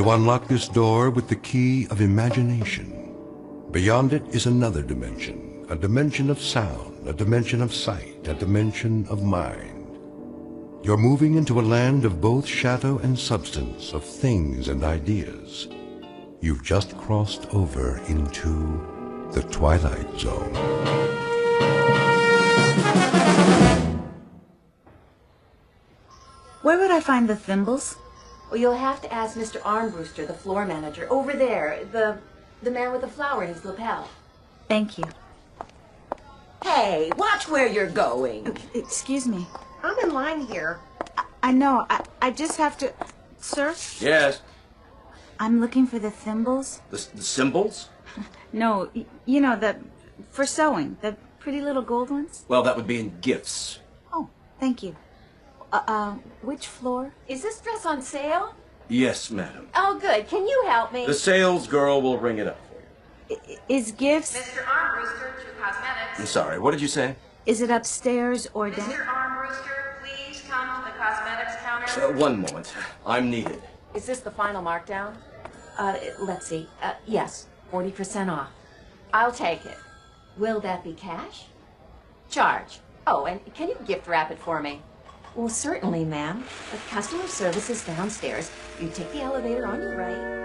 You unlock this door with the key of imagination. Beyond it is another dimension, a dimension of sound, a dimension of sight, a dimension of mind. You're moving into a land of both shadow and substance, of things and ideas. You've just crossed over into the Twilight Zone. Where would I find the thimbles? Well, you'll have to ask Mr. Armbruster, the floor manager, over there, the man with the flower in his lapel. Thank you. Hey, watch where you're going. Excuse me. I'm in line here. I know. I just have to... Sir? Yes. I'm looking for the thimbles. The symbols? No, you know, for sewing. The pretty little gold ones. Well, that would be in gifts. Oh, thank you. Which floor? Is this dress on sale? Yes, madam. Oh, good. Can you help me? The sales girl will ring it up for you. Is gifts... Mr. Armbruster, True Cosmetics. I'm sorry, what did you say? Is it upstairs or down? Mr. Armbruster, please come to the cosmetics counter. One moment. I'm needed. Is this the final markdown? Let's see. Yes, 40% off. I'll take it. Will that be cash? Charge. Oh, and can you gift wrap it for me? Well, certainly, ma'am. The customer service is downstairs. You take the elevator on your right.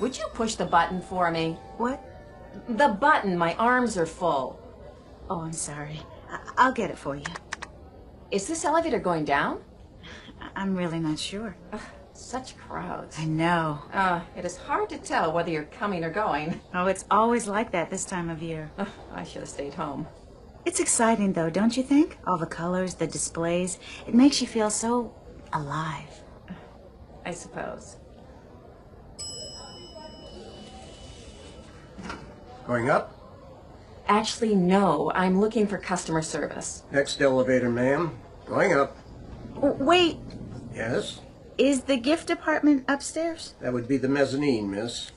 Would you push the button for me? What? The button. My arms are full. Oh, I'm sorry. I'll get it for you. Is this elevator going down? I'm really not sure. Such crowds. I know. It is hard to tell whether you're coming or going. Oh, it's always like that this time of year. I should have stayed home. It's exciting, though, don't you think? All the colors, the displays. It makes you feel so alive. I suppose. Going up? Actually, no. I'm looking for customer service. Next elevator, ma'am. Going up. Wait, Yes? is the gift department upstairs? That would be the mezzanine, miss.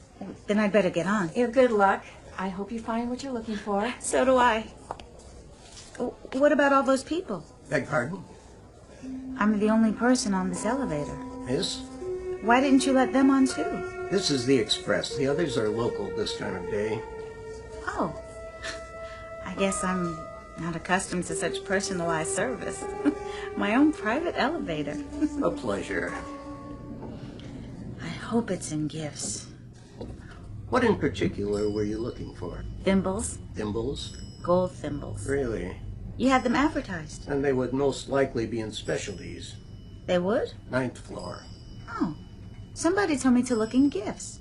Then I'd better get on. Yeah, good luck. I hope you find what you're looking for. So do I. What about all those people? Beg pardon? I'm the only person on this elevator. Miss? Why didn't you let them on, too? This is the express. The others are local this time of day. Oh. I guess I'm not accustomed to such personalized service. My own private elevator. A pleasure. I hope it's in gifts. What in particular were you looking for? Thimbles. Thimbles? Gold thimbles. Really? You had them advertised. And they would most likely be in specialties. They would? 9th floor. Oh. Somebody told me to look in gifts.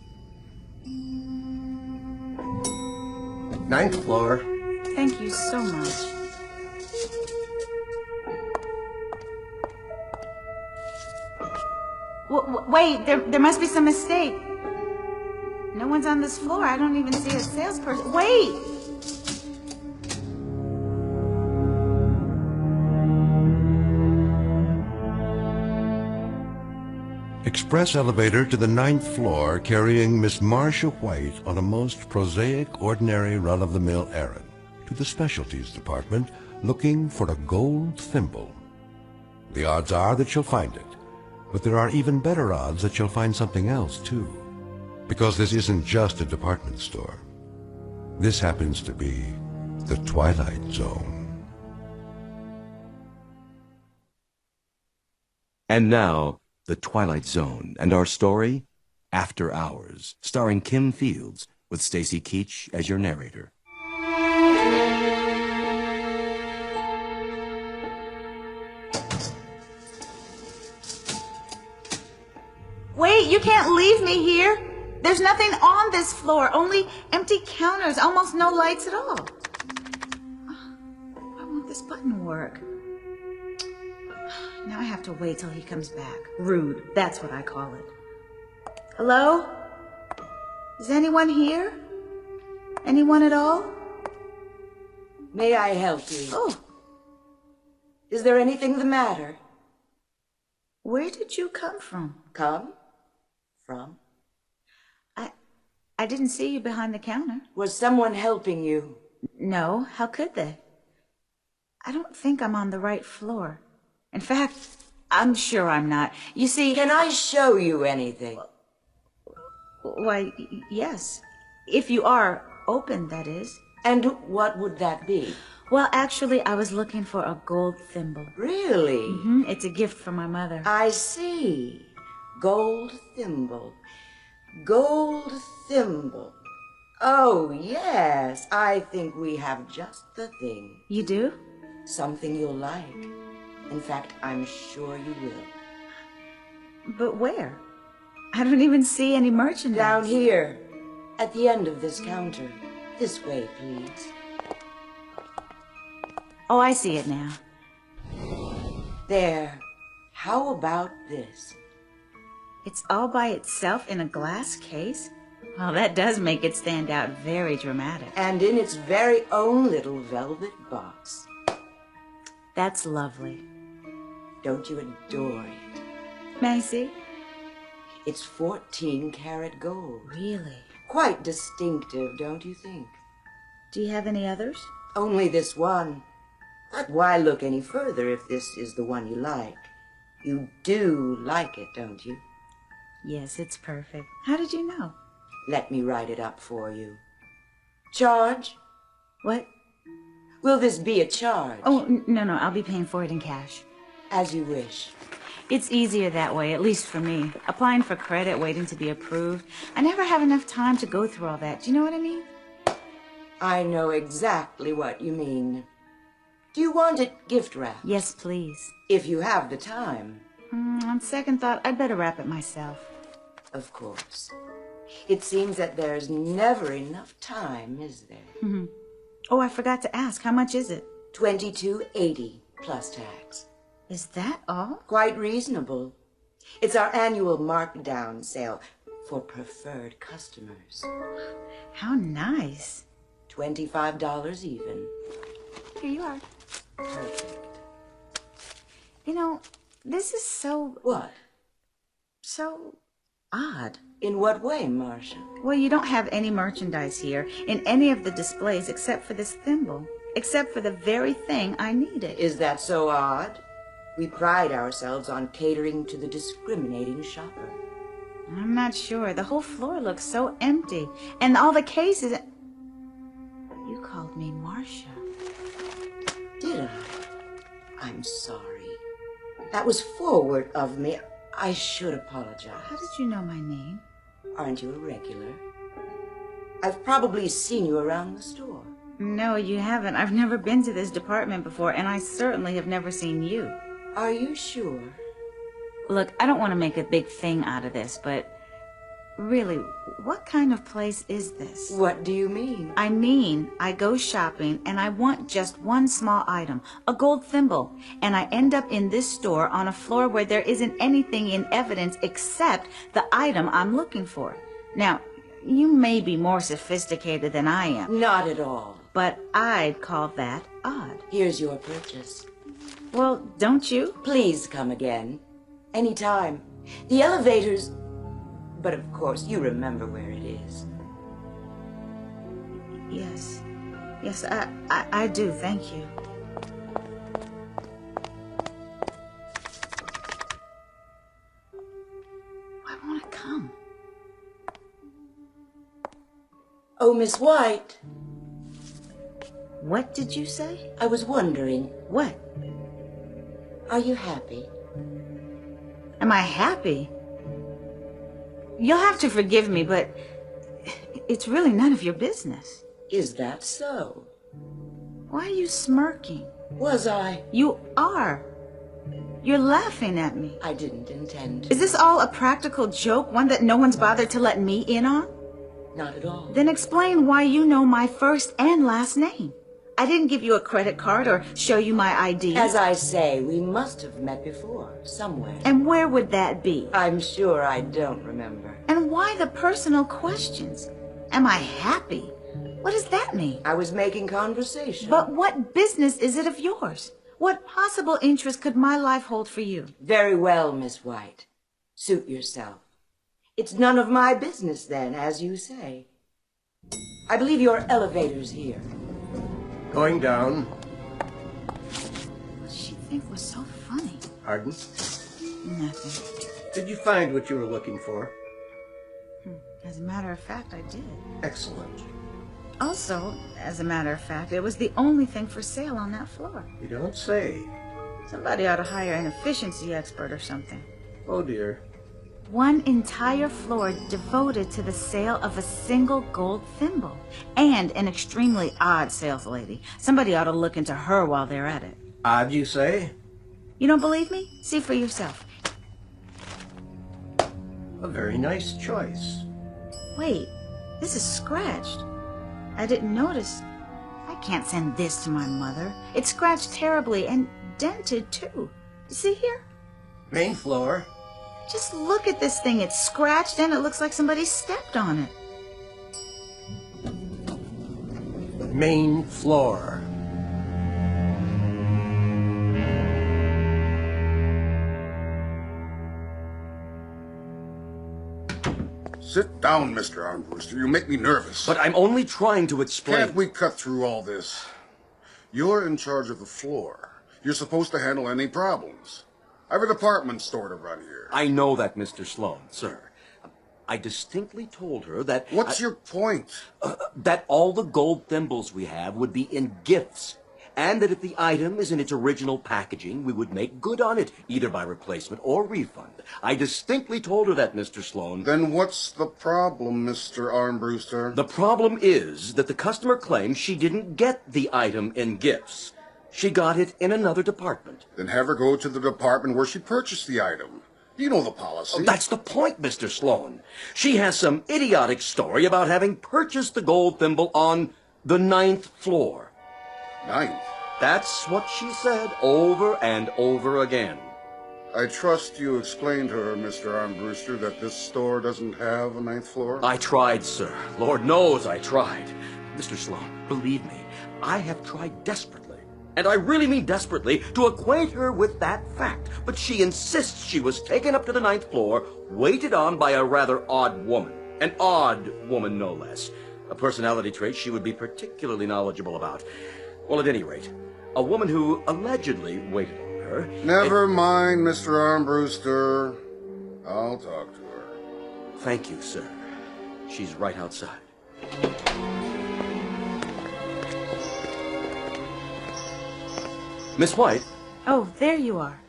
9th floor. Thank you so much. Wait, there must be some mistake. No one's on this floor. I don't even see a salesperson. Wait! Express elevator to the 9th floor carrying Miss Marcia White on a most prosaic, ordinary, run-of-the-mill errand to the specialties department looking for a gold thimble. The odds are that she'll find it, but there are even better odds that she'll find something else, too. Because this isn't just a department store. This happens to be the Twilight Zone. And now, The Twilight Zone, and our story, After Hours, starring Kim Fields, with Stacy Keach as your narrator. Wait, you can't leave me here. There's nothing on this floor, only empty counters, almost no lights at all. Why won't this button work? Now I have to wait till he comes back. Rude, that's what I call it. Hello? Is anyone here? Anyone at all? May I help you? Oh, Is there anything the matter? where did you come from? Come? From? I didn't see you behind the counter. Was someone helping you? No, how could they? I don't think I'm on the right floor. In fact, I'm sure I'm not. You see... Can I show you anything? Why, yes. If you are open, that is. And what would that be? Well, actually, I was looking for a gold thimble. Really? It's a gift from my mother. I see. Gold thimble. Gold thimble. Oh, yes. I think we have just the thing. You do? Something you'll like. In fact, I'm sure you will. But where? I don't even see any merchandise. Down here, at the end of this counter. This way, please. Oh, I see it now. There. How about this? It's all by itself in a glass case? Well, that does make it stand out very dramatic. And in its very own little velvet box. That's lovely. Don't you adore it? May I see? It's 14-karat gold. Really? Quite distinctive, don't you think? Do you have any others? Only this one. But why look any further if this is the one you like? You do like it, don't you? Yes, it's perfect. How did you know? Let me write it up for you. Charge? What? Will this be a charge? Oh, no, I'll be paying for it in cash. As you wish. It's easier that way, at least for me. Applying for credit, waiting to be approved. I never have enough time to go through all that. Do you know what I mean? I know exactly what you mean. Do you want it gift wrapped? Yes, please. If you have the time. On second thought, I'd better wrap it myself. Of course. It seems that there's never enough time, is there? Oh, I forgot to ask. How much is it? $22.80 plus tax. Is that all? Quite reasonable. It's our annual markdown sale for preferred customers. How nice. $25 even. Here you are. Perfect. You know, this is so odd. In what way, Marcia? Well, you don't have any merchandise here in any of the displays except for this thimble. Except for the very thing I needed. Is that so odd? We pride ourselves on catering to the discriminating shopper. I'm not sure. The whole floor looks so empty. And all the cases... You called me Marcia. Did I? I'm sorry. That was forward of me. I should apologize. How did you know my name? Aren't you a regular? I've probably seen you around the store. No, you haven't. I've never been to this department before, and I certainly have never seen you. Are you sure? Look, I don't want to make a big thing out of this, but really, what kind of place is this? What do you mean? I mean, I go shopping and I want just one small item, a gold thimble, and I end up in this store on a floor where there isn't anything in evidence except the item I'm looking for. Now, you may be more sophisticated than I am. Not at all. But I'd call that odd. Here's your purchase. Well, don't you? Please come again. Anytime. The elevators... But of course, you remember where it is. Yes. Yes, I do. Thank you. Why won't it come? Oh, Miss White. What did you say? I was wondering, What? are you happy? Am I happy? You'll have to forgive me, but it's really none of your business. Is that so? Why are you smirking? Was I? You are. You're laughing at me. I didn't intend to. Is this all a practical joke, one that no one's bothered to let me in on? Not at all. Then explain why you know my first and last name. I didn't give you a credit card or show you my ID. As I say, we must have met before, somewhere. And where would that be? I'm sure I don't remember. And why the personal questions? Am I happy? What does that mean? I was making conversation. But what business is it of yours? What possible interest could my life hold for you? Very well, Miss White. Suit yourself. It's none of my business, then, as you say. I believe your elevator's here. Going down. think was so funny? Pardon? Nothing. Did you find what you were looking for? As a matter of fact, I did. Excellent. Also, as a matter of fact, it was the only thing for sale on that floor. You don't say. Somebody ought to hire an efficiency expert or something. Oh, dear. One entire floor devoted to the sale of a single gold thimble. And an extremely odd sales lady. Somebody ought to look into her while they're at it. Odd, you say? You don't believe me? See for yourself. A very nice choice. Wait, this is scratched. I didn't notice. I can't send this to my mother. It's scratched terribly and dented, too. You see here? Main floor. Just look at this thing. It's scratched and it looks like somebody stepped on it. Main floor. Sit down, Mr. Armbruster. You make me nervous. But I'm only trying to explain. Can't we cut through all this? You're in charge of the floor. You're supposed to handle any problems. I have a department store to run here. I know that, Mr. Sloan, sir. I distinctly told her that... What's your point? That all the gold thimbles we have would be in gifts. And that if the item is in its original packaging, we would make good on it, either by replacement or refund. I distinctly told her that, Mr. Sloan. Then what's the problem, Mr. Armbruster? The problem is that the customer claims she didn't get the item in gifts. She got it in another department. Then have her go to the department where she purchased the item. You know the policy. Oh, that's the point, Mr. Sloan. She has some idiotic story about having purchased the gold thimble on the 9th floor. 9th? That's what she said over and over again. I trust you explained to her, Mr. Armbruster, that this store doesn't have a 9th floor? I tried, sir. Lord knows I tried. Mr. Sloan, believe me, I have tried desperately, and I really mean desperately, to acquaint her with that fact. But she insists she was taken up to the 9th floor, waited on by a rather odd woman. An odd woman, no less. A personality trait she would be particularly knowledgeable about. Well, at any rate, a woman who allegedly waited on her. Never mind, Mr. Armbruster. I'll talk to her. Thank you, sir. She's right outside. Miss White? Oh, there you are.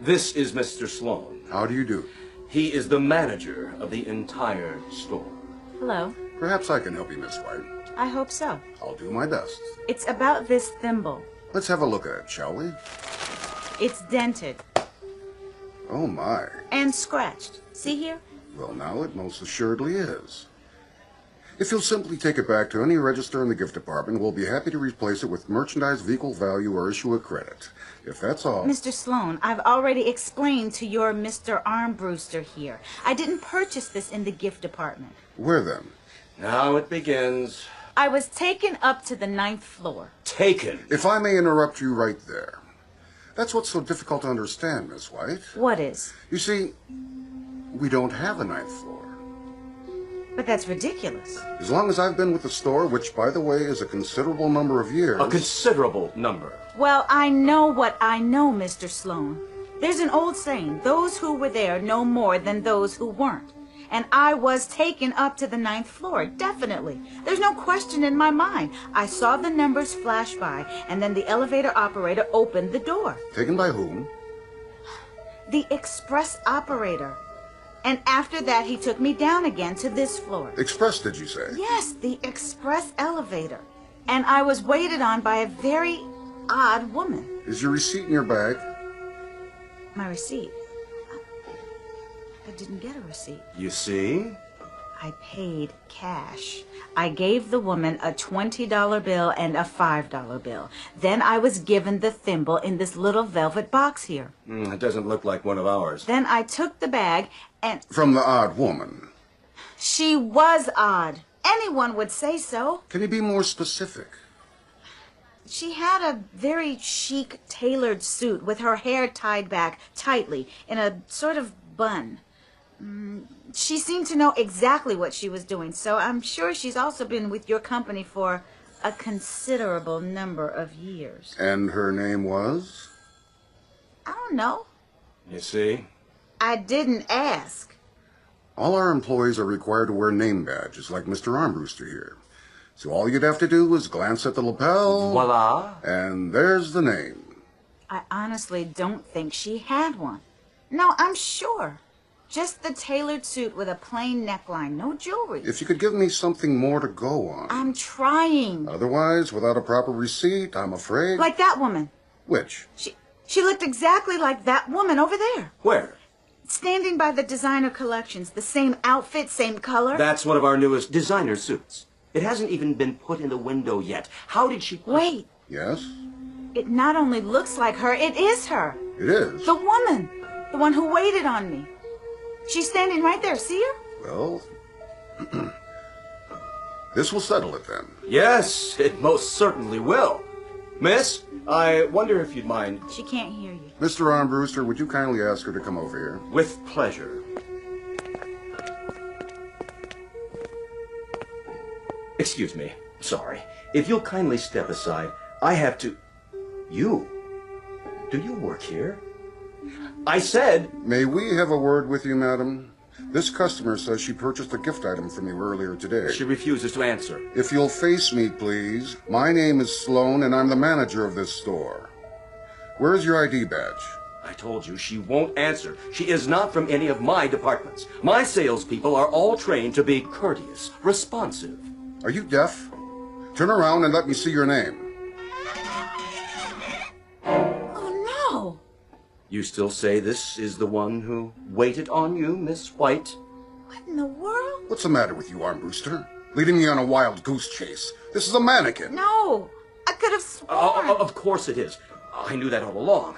This is Mr. Sloan. How do you do? He is the manager of the entire store. Hello. Perhaps I can help you, Miss White. I hope so. I'll do my best. It's about this thimble. Let's have a look at it, shall we? It's dented. Oh, my. And scratched. See here? Well, now it most assuredly is. If you'll simply take it back to any register in the gift department, we'll be happy to replace it with merchandise of equal value or issue a credit. If that's all... Mr. Sloan, I've already explained to your Mr. Armbruster here. I didn't purchase this in the gift department. Where then? Now it begins. I was taken up to the 9th floor. Taken. If I may interrupt you right there. That's what's so difficult to understand, Miss White. What is? You see, we don't have a 9th floor. But that's ridiculous. As long as I've been with the store, which, by the way, is a considerable number of years... A considerable number. Well, I know what I know, Mr. Sloan. There's an old saying, those who were there know more than those who weren't. And I was taken up to the 9th floor, definitely. There's no question in my mind. I saw the numbers flash by, and then the elevator operator opened the door. Taken by whom? The express operator. And after that, he took me down again to this floor. Express, did you say? Yes, the express elevator. And I was waited on by a very odd woman. Is your receipt in your bag? My receipt? I didn't get a receipt. You see? I paid cash. I gave the woman a $20 bill and a $5 bill. Then I was given the thimble in this little velvet box here. It doesn't look like one of ours. Then I took the bag and... From the odd woman. She was odd. Anyone would say so. Can you be more specific? She had a very chic tailored suit with her hair tied back tightly in a sort of bun. She seemed to know exactly what she was doing, so I'm sure she's also been with your company for a considerable number of years. And her name was? I don't know. You see? I didn't ask. All our employees are required to wear name badges like Mr. Armbruster here. So all you'd have to do is glance at the lapel. Voila. And there's the name. I honestly don't think she had one. No, I'm sure. Just the tailored suit with a plain neckline, no jewelry. If you could give me something more to go on. I'm trying. Otherwise, without a proper receipt, I'm afraid... Like that woman. Which? She looked exactly like that woman over there. Where? Standing by the designer collections. The same outfit, same color. That's one of our newest designer suits. It hasn't even been put in the window yet. How did she... Wait. Yes? It not only looks like her, it is her. It is? The woman. The one who waited on me. She's standing right there. See her? Well... this will settle it then. Yes, it most certainly will. Miss, I wonder if you'd mind... She can't hear you. Mr. Armbruster, would you kindly ask her to come over here? With pleasure. Excuse me. Sorry. If you'll kindly step aside, I have to... You? Do you work here? I said... May we have a word with you, madam? This customer says she purchased a gift item from you earlier today. She refuses to answer. If you'll face me, please. My name is Sloan, and I'm the manager of this store. Where's your ID badge? I told you she won't answer. She is not from any of my departments. My salespeople are all trained to be courteous, responsive. Are you deaf? Turn around and let me see your name. Oh, no. You still say this is the one who waited on you, Miss White? What in the world? What's the matter with you, Armbruster? Leading me on a wild goose chase. This is a mannequin. No. I could have sworn. Of course it is. I knew that all along.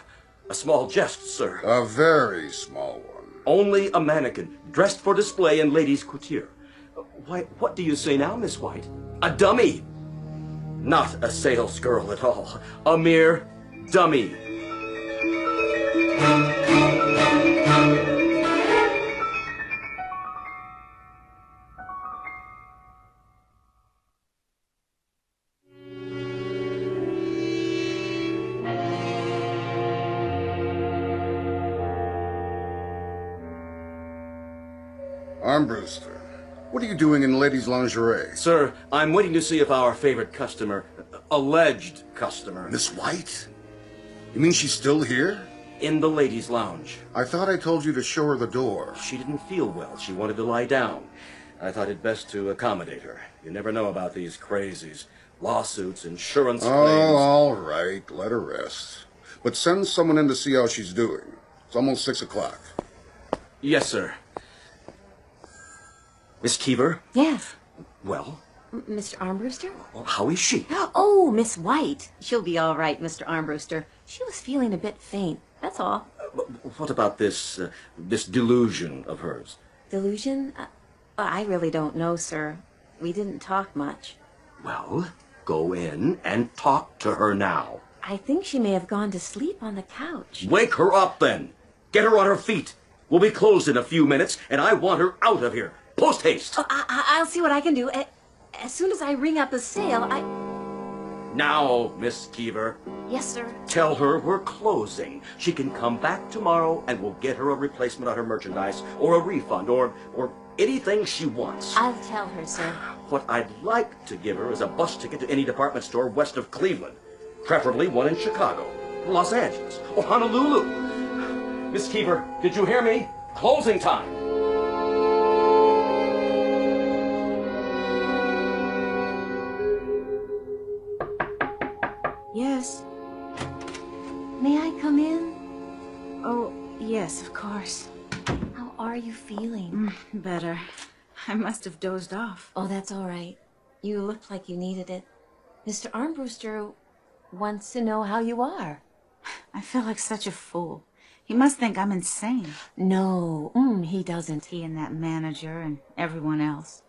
A small jest, sir. A very small one. Only a mannequin, dressed for display in ladies' couture. Why, what do you say now, Miss White? A dummy! Not a sales girl at all. A mere dummy. Armbruster, what are you doing in ladies' lingerie? Sir, I'm waiting to see if our favorite customer, alleged customer... Miss White? You mean she's still here? In the ladies' lounge. I thought I told you to show her the door. She didn't feel well. She wanted to lie down. I thought it best to accommodate her. You never know about these crazies. Lawsuits, insurance claims... Oh, all right. Let her rest. But send someone in to see how she's doing. It's almost 6 o'clock. Yes, sir. Miss Keever? Yes. Well? Mr. Armbruster? Well, how is she? Oh, Miss White. She'll be all right, Mr. Armbruster. She was feeling a bit faint, that's all. What about this delusion of hers? Delusion? I really don't know, sir. We didn't talk much. Well, go in and talk to her now. I think she may have gone to sleep on the couch. Wake her up, then. Get her on her feet. We'll be closed in a few minutes, and I want her out of here. Post haste. Oh, I'll see what I can do. As soon as I ring up a sale, Now, Miss Keever. Yes, sir. Tell her we're closing. She can come back tomorrow, and we'll get her a replacement on her merchandise, or a refund, or anything she wants. I'll tell her, sir. What I'd like to give her is a bus ticket to any department store west of Cleveland. Preferably one in Chicago, Los Angeles, or Honolulu. Miss Keever, did you hear me? Closing time. Yes. May I come in? Oh, yes, of course. How are you feeling? Better. I must have dozed off. Oh, that's all right. You looked like you needed it. Mr. Armbruster wants to know how you are. I feel like such a fool. He must think I'm insane. No, he doesn't. He and that manager and everyone else.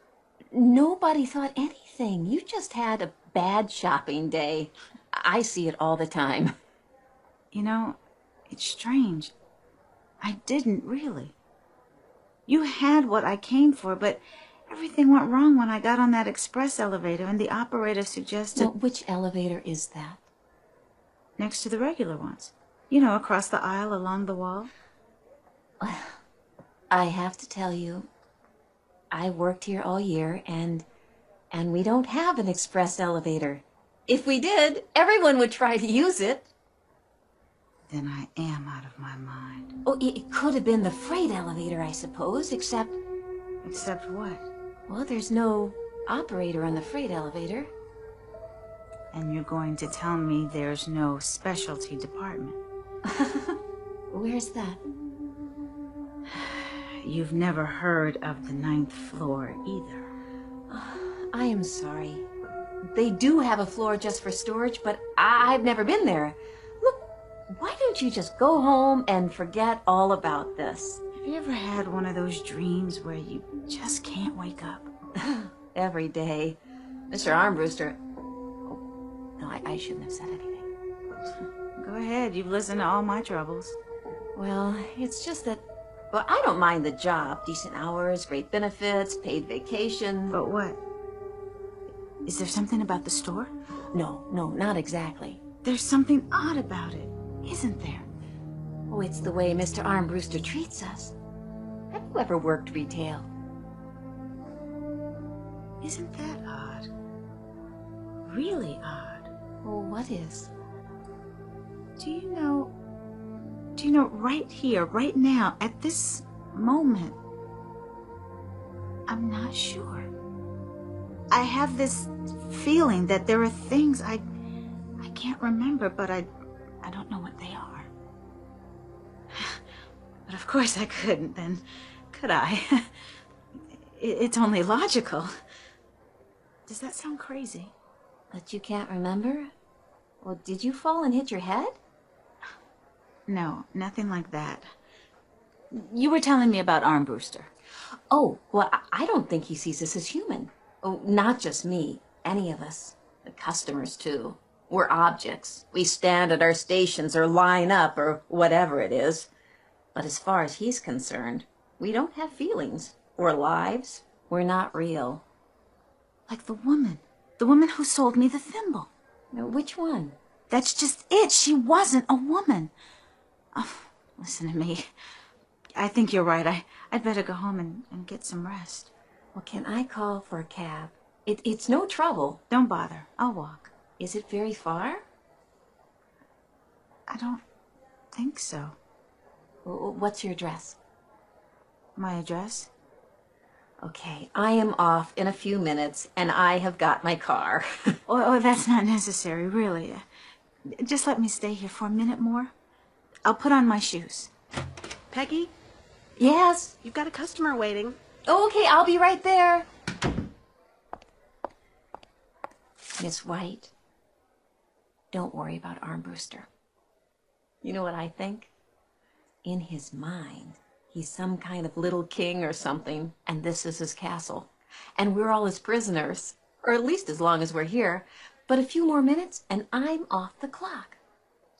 Nobody thought anything. You just had a bad shopping day. I see it all the time. You know, it's strange. I didn't really. You had what I came for, but everything went wrong when I got on that express elevator and the operator suggested... Well, which elevator is that? Next to the regular ones. You know, across the aisle along the wall. I have to tell you, I worked here all year, and we don't have an express elevator. If we did, everyone would try to use it. Then I am out of my mind. Oh, it could have been the freight elevator, I suppose, except... Except what? Well, there's no operator on the freight elevator. And you're going to tell me there's no specialty department? Where's that? You've never heard of the 9th floor either. I am sorry. They do have a floor just for storage, but I've never been there. Look, why don't you just go home and forget all about this? Have you ever had one of those dreams where you just can't wake up? Every day. Mr. Armbruster... Oh, no, I shouldn't have said anything. Go ahead, you've listened to all my troubles. Well, it's just that... Well, I don't mind the job. Decent hours, great benefits, paid vacation. But what? Is there something about the store? No, not exactly. There's something odd about it, isn't there? Oh, it's the way Mr. Armbruster treats us. Have you ever worked retail? Isn't that odd? Really odd. Oh, what is? Do you know, right here, right now, at this moment, I'm not sure. I have this feeling that there are things I can't remember, but I don't know what they are. But of course I couldn't then, could I? It's only logical. Does that sound crazy? But you can't remember? Well, did you fall and hit your head? No, nothing like that. You were telling me about Armbruster. Oh, well, I don't think he sees us as human. Oh, not just me. Any of us. The customers, too. We're objects. We stand at our stations or line up or whatever it is. But as far as he's concerned, we don't have feelings or lives. We're not real. Like the woman who sold me the thimble. Now, which one? That's just it. She wasn't a woman. Oh, listen to me. I think you're right. I'd better go home and get some rest. Well, can I call for a cab? It's no trouble. Don't bother. I'll walk. Is it very far? I don't think so. What's your address? My address? Okay, I am off in a few minutes, and I have got my car. Oh, that's not necessary, really. Just let me stay here for a minute more. I'll put on my shoes. Peggy, Yes? you've got a customer waiting. Okay, I'll be right there. Miss White, don't worry about Armbruster. You know what I think? In his mind, he's some kind of little king or something, and this is his castle. And we're all his prisoners, or at least as long as we're here. But a few more minutes, and I'm off the clock.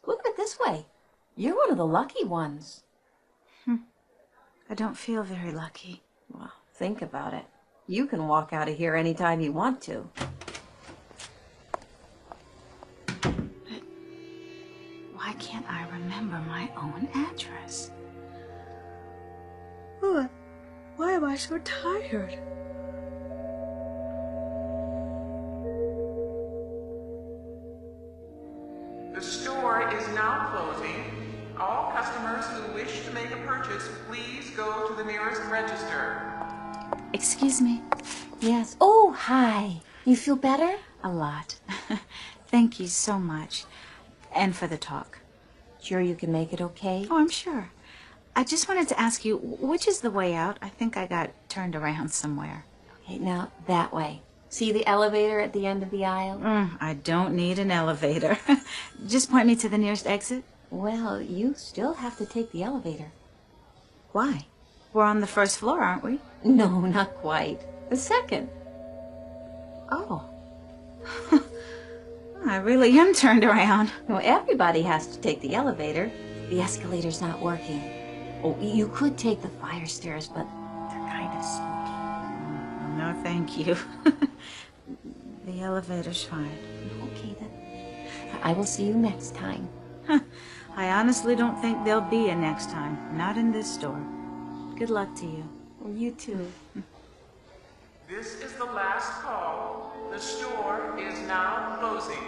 Look at it this way. You're one of the lucky ones. I don't feel very lucky. Well, think about it. You can walk out of here anytime you want to. Why can't I remember my own address? Why am I so tired? The store is now closing. All customers who wish to make a purchase, please go to the nearest register. Excuse me. Yes. Oh, hi. You feel better? A lot. Thank you so much. And for the talk. Sure you can make it okay? Oh, I'm sure. I just wanted to ask you, which is the way out? I think I got turned around somewhere. Okay, now that way. See the elevator at the end of the aisle? I don't need an elevator. Just point me to the nearest exit. Well, you still have to take the elevator. Why? We're on the first floor, aren't we? No, not quite. The second. Oh. I really am turned around. Well, everybody has to take the elevator. The escalator's not working. Oh, you could take the fire stairs, but they're kind of spooky. No, thank you. The elevator's fine. Okay, then. I will see you next time. I honestly don't think there'll be a next time. Not in this store. Good luck to you. You too. This is the last call. The store is now closing.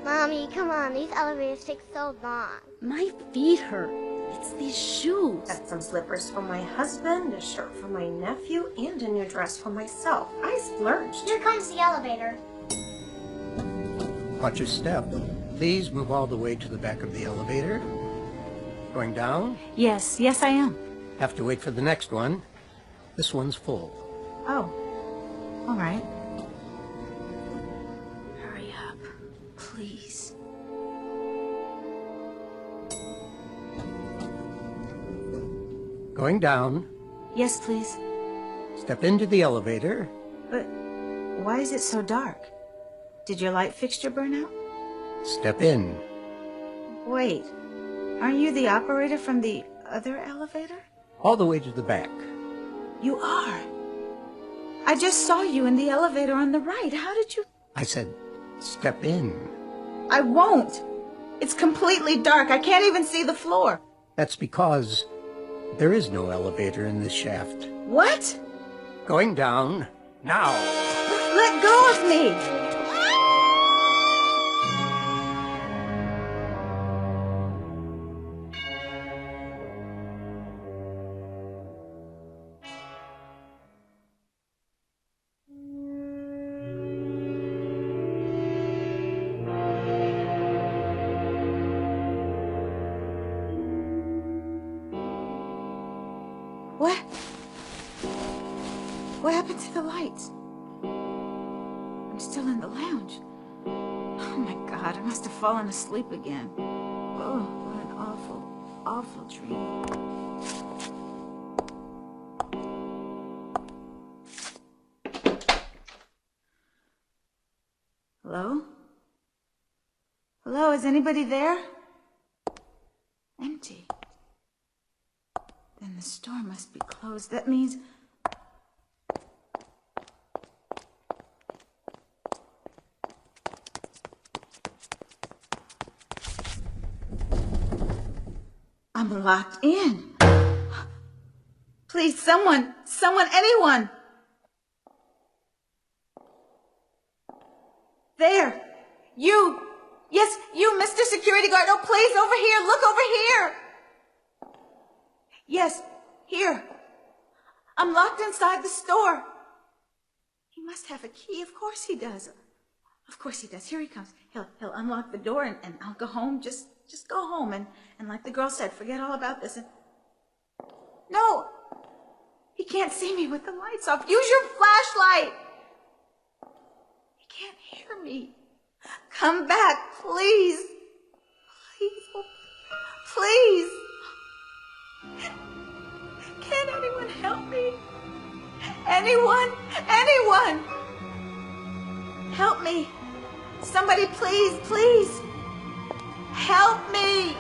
Mommy, come on. These elevators take so long. My feet hurt. It's these shoes. Got some slippers for my husband, a shirt for my nephew, and a new dress for myself. I splurged. Here comes the elevator. Watch your step. Please move all the way to the back of the elevator. Going down? Yes, I am. Have to wait for the next one. This one's full. Oh, all right. Hurry up, please. Going down. Yes, please. Step into the elevator. But why is it so dark? Did your light fixture burn out? Step in. Wait, aren't you the operator from the other elevator? All the way to the back. You are. I just saw you in the elevator on the right. How did you... I said, step in. I won't. It's completely dark. I can't even see the floor. That's because there is no elevator in this shaft. What? Going down now. Let go of me. What happened to the lights? I'm still in the lounge. Oh my God, I must have fallen asleep again. Oh, what an awful, awful dream. Hello? Hello, is anybody there? Empty. Then the store must be closed. That means... I'm locked in. Please, someone, anyone. There. You. Yes, you, Mr. Security Guard. Oh, please, over here. Look over here. Yes, here. I'm locked inside the store. He must have a key. Of course he does. Of course he does. Here he comes. He'll unlock the door and I'll go home. Just go home and like the girl said, forget all about this. And... No! He can't see me with the lights off. Use your flashlight! He can't hear me. Come back, please. Please. Oh, please. Can anyone help me? Anyone? Help me. Somebody, please. Help me.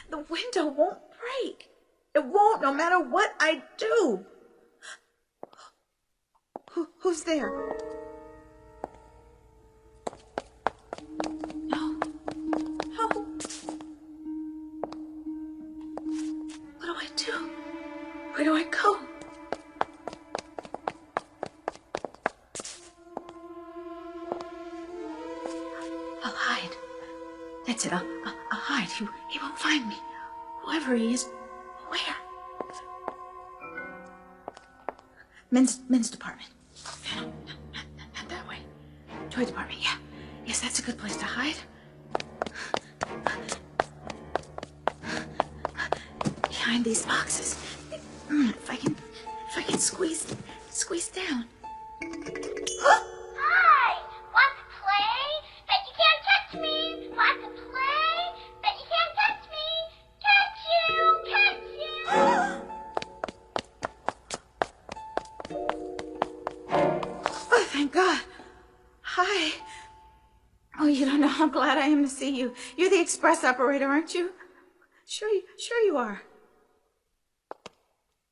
The window won't break. It won't, no matter what I do. Who's there? No. What do I do? Where do I go? I'll hide. That's it. I'll hide. He won't find me. Whoever he is, where? Men's department. No, not that way. Toy department, yeah. Yes, that's a good place to hide. Behind these boxes. If I can squeeze down. Hi! Want to play? Bet you can't touch me! Want to play? Bet you can't touch me! Catch you! Oh, thank God. Hi. Oh, you don't know how glad I am to see you. You're the express operator, aren't you? Sure you are.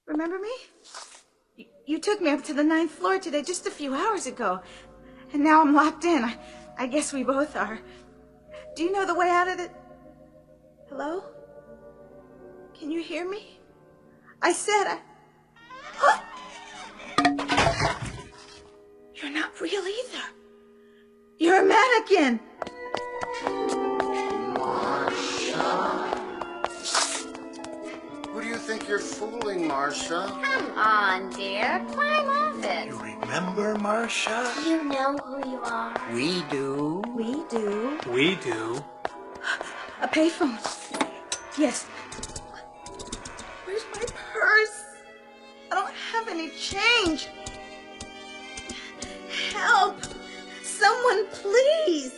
Remember me? You took me up to the 9th floor today just a few hours ago. And now I'm locked in. I guess we both are. Do you know the way out of the... Hello? Can you hear me? I said You're not real either. You're a mannequin. Who do you think you're fooling, Marcia? Come on, dear. Climb off it. You remember, Marcia? You know who you are. We do. We do. We do. A payphone. Yes. Where's my purse? I don't have any change. Help! Someone, please!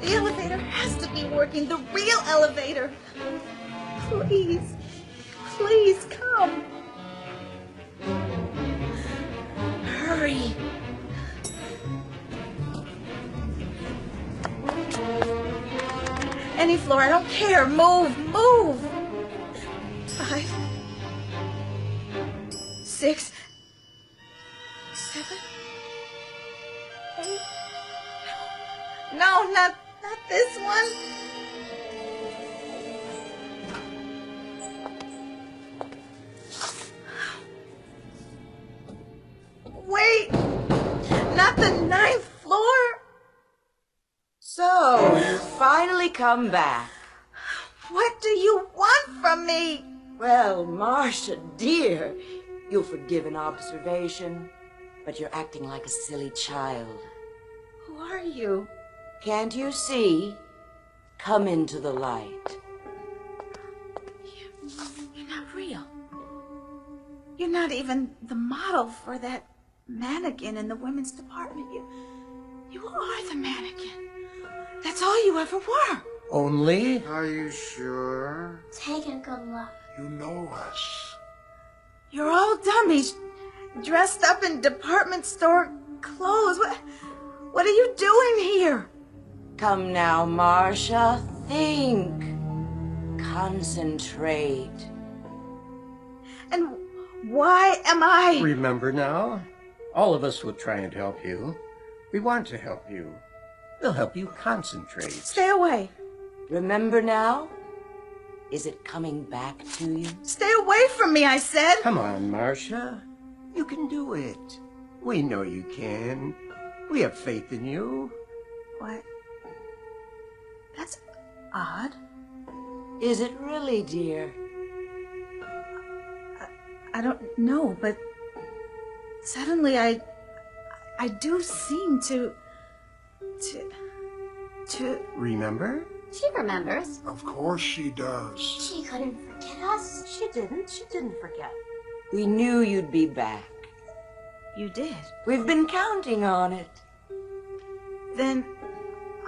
The elevator has to be working. The real elevator. Please. Please come. Hurry. Any floor, I don't care. Move, move. 5, 6, 7, 8. No, not this one. Wait, not the 9th floor. So, you finally come back. What do you want from me? Well, Marcia, dear, you'll forgive an observation, but you're acting like a silly child. Who are you? Can't you see? Come into the light. You're not real. You're not even the model for that mannequin in the women's department. You are the mannequin. That's all you ever were. Only? Are you sure? Take a good look. You know us. You're all dummies, dressed up in department store clothes. What are you doing here? Come now, Marcia. Think. Concentrate. And why am I... Remember now? All of us will try and help you. We want to help you. We'll help you concentrate. Stay away. Remember now? Is it coming back to you? Stay away from me, I said. Come on, Marcia. You can do it. We know you can. We have faith in you. What? That's odd. Is it really, dear? I don't know, but suddenly I do seem to Remember? She remembers. Of course she does. She couldn't forget us. She didn't forget. We knew you'd be back. You did. We've been counting on it. Then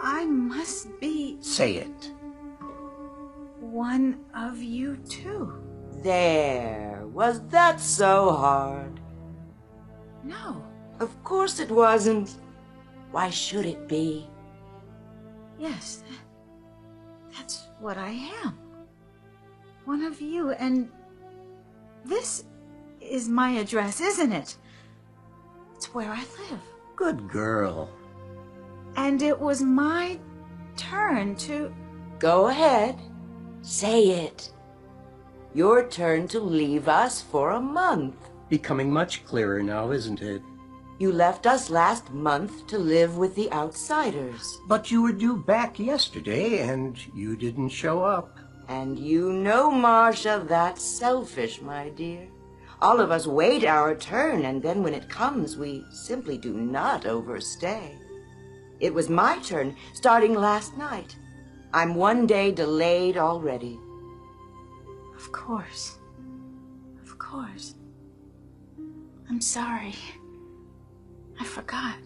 I must be Say it. one of you too. There. Was that so hard? No. Of course it wasn't. Why should it be? Yes. That's what I am. One of you, and this is my address, isn't it? It's where I live. Good girl. And it was my turn to... Go ahead. Say it. Your turn to leave us for a month. Becoming much clearer now, isn't it? You left us last month to live with the outsiders. But you were due back yesterday, and you didn't show up. And you know, Marcia, that's selfish, my dear. All of us wait our turn, and then when it comes, we simply do not overstay. It was my turn, starting last night. I'm one day delayed already. Of course. Of course. I'm sorry. I forgot.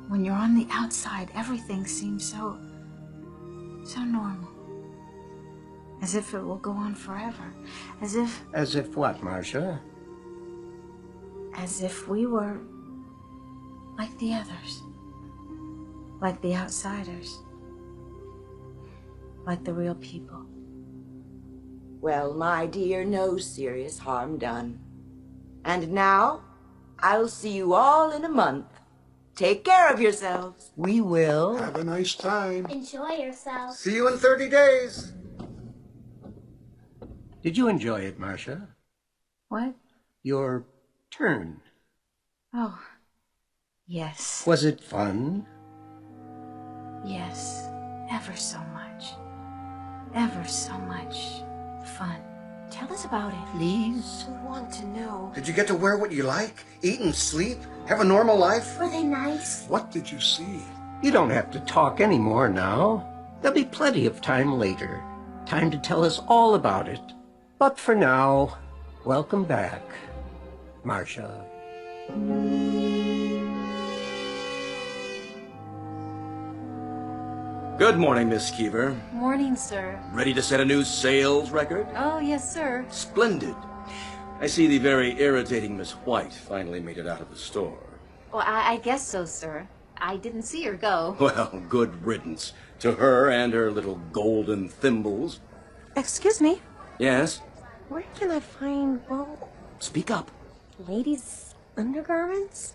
When you're on the outside, everything seems so normal. As if it will go on forever. As if... As if what, Marcia? As if we were like the others, like the outsiders, like the real people. Well, my dear, no serious harm done. And now, I'll see you all in a month. Take care of yourselves. We will. Have a nice time. Enjoy yourself. See you in 30 days. Did you enjoy it, Marcia? What? Your turn. Oh, yes. Was it fun? Yes, ever so much. Ever so much fun. Tell us about it. Please? I want to know. Did you get to wear what you like? Eat and sleep? Have a normal life? Were they nice? What did you see? You don't have to talk anymore now. There'll be plenty of time later. Time to tell us all about it. But for now, welcome back, Marcia. Good morning, Miss Keever. Morning, sir. Ready to set a new sales record? Oh, yes, sir. Splendid. I see the very irritating Miss White finally made it out of the store. Well, I guess so, sir. I didn't see her go. Well, good riddance to her and her little golden thimbles. Excuse me, Yes? where can I find, well, Speak up. ladies' undergarments?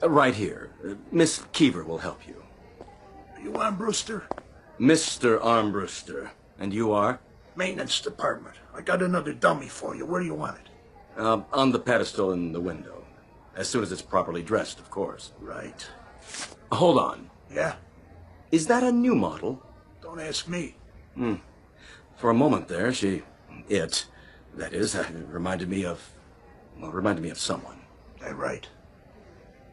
Right here. Miss Keever will help you. You Armbruster? Mr. Armbruster. And you are? Maintenance department. I got another dummy for you. Where do you want it? On the pedestal in the window. As soon as it's properly dressed, of course. Right. Hold on. Yeah? Is that a new model? Don't ask me. For a moment there, that is, reminded me of someone. That right?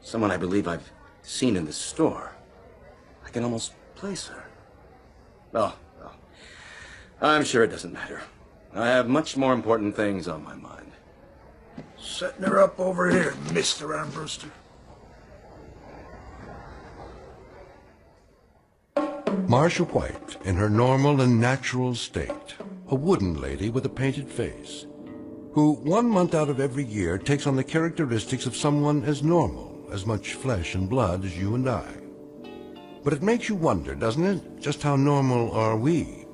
Someone I believe I've seen in this store. I can almost place her. Oh, well, I'm sure it doesn't matter. I have much more important things on my mind. Setting her up over here, Mr. Armbruster. Marcia White, in her normal and natural state, a wooden lady with a painted face, who 1 month out of every year takes on the characteristics of someone as normal, as much flesh and blood as you and I. But it makes you wonder, doesn't it, just how normal are we?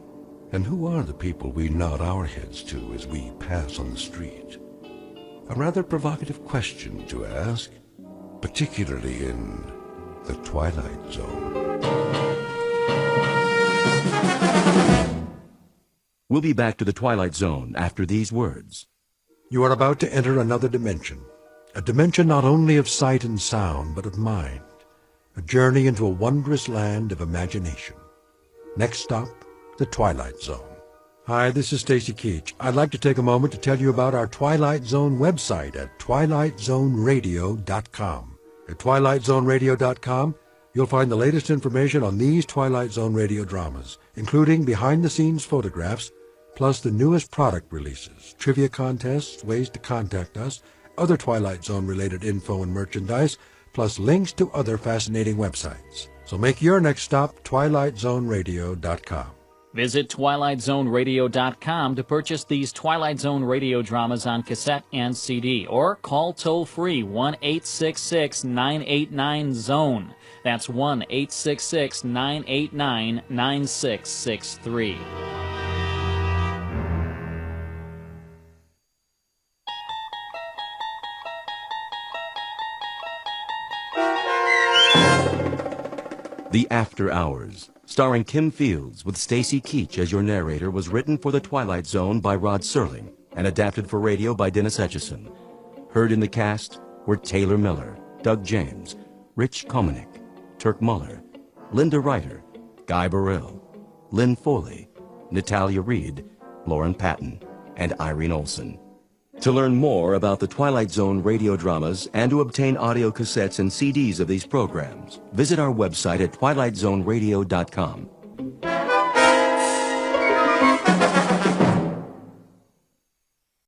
And who are the people we nod our heads to as we pass on the street? A rather provocative question to ask, particularly in the Twilight Zone. We'll be back to the Twilight Zone after these words. You are about to enter another dimension, a dimension not only of sight and sound, but of mind, a journey into a wondrous land of imagination. Next stop, the Twilight Zone. Hi, this is Stacy Keach. I'd like to take a moment to tell you about our Twilight Zone website at twilightzoneradio.com. At twilightzoneradio.com, you'll find the latest information on these Twilight Zone radio dramas, including behind-the-scenes photographs, plus the newest product releases, trivia contests, ways to contact us, other Twilight Zone-related info and merchandise, plus links to other fascinating websites. So make your next stop twilightzoneradio.com. Visit twilightzoneradio.com to purchase these Twilight Zone radio dramas on cassette and CD, or call toll-free 1-866-989-ZONE. That's 1-866-989-9663. The After Hours, starring Kim Fields with Stacy Keach as your narrator, was written for The Twilight Zone by Rod Serling and adapted for radio by Dennis Etchison. Heard in the cast were Taylor Miller, Doug James, Rich Komanek, Turk Muller, Linda Ryder, Guy Burrell, Lynn Foley, Natalia Reed, Lauren Patton, and Irene Olson. To learn more about the Twilight Zone radio dramas and to obtain audio cassettes and CDs of these programs, visit our website at twilightzoneradio.com.